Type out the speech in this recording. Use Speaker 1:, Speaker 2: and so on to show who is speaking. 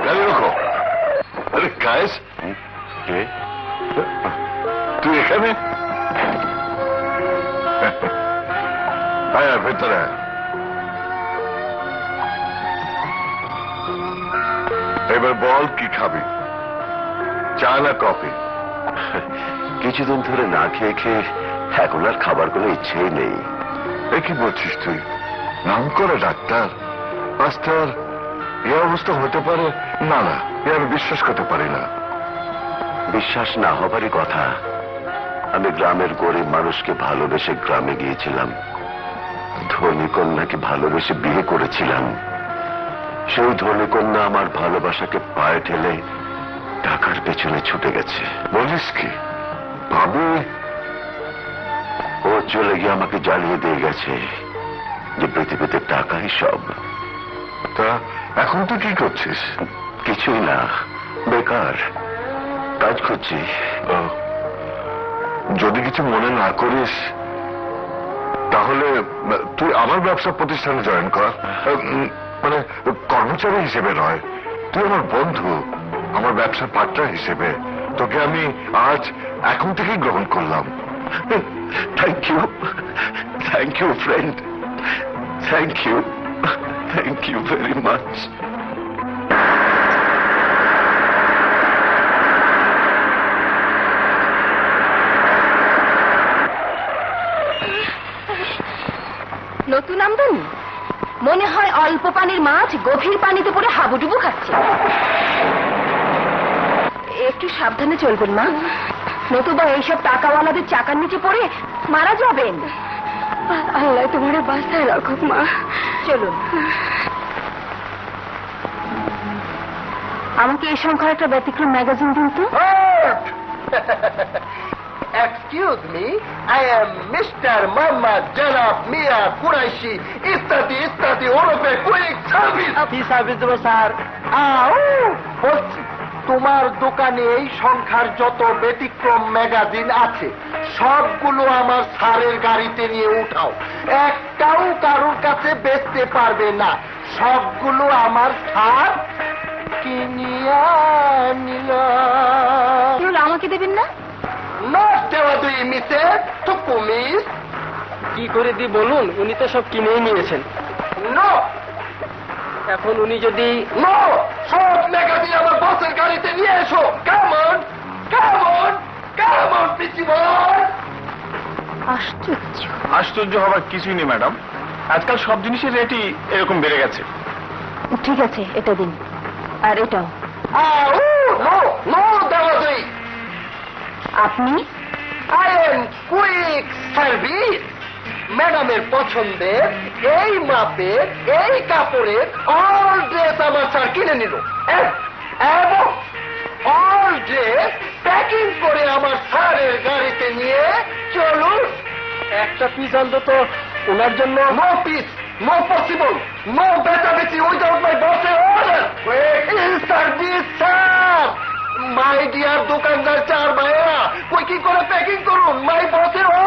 Speaker 1: গাড়ি রাখো। আরে কায়েস, তুই এখানে? হ্যাঁ, ভেতরে আয়। এবার বল কি খাবি, চা না কফি?
Speaker 2: কিছুদিন ধরে না খেয়ে খেয়ে এখন আর খাবার কোনো ইচ্ছেই নেই।
Speaker 1: এ কি বলছিস তুই? নাম করে ডাক্তার, মাস্টার, এ অবস্থা হতে পারে? না না, এ আমি বিশ্বাস করতে পারি না।
Speaker 2: বিশ্বাস না হবারই কথা। আমি গ্রামের গরিব মানুষকে ভালোবেসে গ্রামে গিয়েছিলাম, ধনী কন্যাকে ভালোবেসে বিয়ে করেছিলাম। সেই ধনী কন্যা আমার ভালোবাসাকে পায়ে ঠেলে টাকার পেছনে ছুটে গেছে।
Speaker 1: বলিস কি? ভাবি
Speaker 2: ও চলে গিয়ে আমাকে জ্বালিয়ে দিয়ে গেছে যে পৃথিবীতে টাকাই সব।
Speaker 1: তা এখন তুই কি করছিস?
Speaker 2: কিছুই না, বেকার কাজ করছি।
Speaker 1: যদি কিছু মনে না করিস তাহলে তুই আমার ব্যবসা প্রতিষ্ঠানে জয়েন কর। মানে কর্মচারী হিসেবে নয়, তুই আমার বন্ধু, আমার ব্যবসার পার্টনার হিসেবে তোকে আমি আজ এখন থেকেই গ্রহণ করলাম।
Speaker 2: Thank you friend, thank you very much.
Speaker 3: নতুন আমদানি মনে হয়, অল্প পানির মাছ গভীর পানিতে পড়ে হাবুডুবু খাচ্ছে। একটু সাবধানে চলবেন মা, নতুবা এইসব টাকাওয়ালাদের চাকার নিচে পড়ে মারা যাবেন। আল্লাহ তোমার বাঁচায় রাখুক মা। চলুন। আমাকে এই সংখ্যার একটা ব্যতিক্রম ম্যাগাজিন দিন তো।
Speaker 4: Excuse me, I am Mr. Muhammad Janab Mia Quraishi ইত্যাদি ইত্যাদি ওরফে কুইক সার্ভিস। কি সার্ভিস দেবো স্যার? বলছি তোমার দোকানে এই সংখ্যার যত ব্যতিক্রম ম্যাগাজিন আছে সবগুলো আমার স্যারের গাড়িতে নিয়ে উঠাও। একটাও কারোর কাছে বেচতে পারবে না, সবগুলো আমার স্যার কিনিয়া নিল।
Speaker 3: আমাকে দেবেন না?
Speaker 4: কি করে দি বলুন, উনি তো সব কিনেই নিয়েছেন। এখন উনি যদি সব ম্যাগাজিন আমার বসের গাড়িতে নিয়ে এসো। কেমন কেমন কেমন
Speaker 3: আশ্চর্য।
Speaker 1: আশ্চর্য হবার কিছুই নেই ম্যাডাম, আজকাল সব জিনিসের রেটই এরকম বেড়ে গেছে।
Speaker 3: ঠিক আছে, এটা দিন, আর এটাও। আপনি?
Speaker 4: I am quick service. ম্যাডামের পছন্দের এই মাপের এই কাপড়ের অল ড্রেস আমার স্যার কিনে নিল এবং অল ড্রেস প্যাকিং করে আমার স্যারের গাড়িতে নিয়ে চলুন। একটা পিস অন্তত ওনার জন্য। No piece, no possible, no বেচাবেচি উইদাউট মাই বসের অর্ডার। In service sir. My dear দোকানদার চার ভাইয়া, কই কি করে প্যাকিং করুন, মাই বসের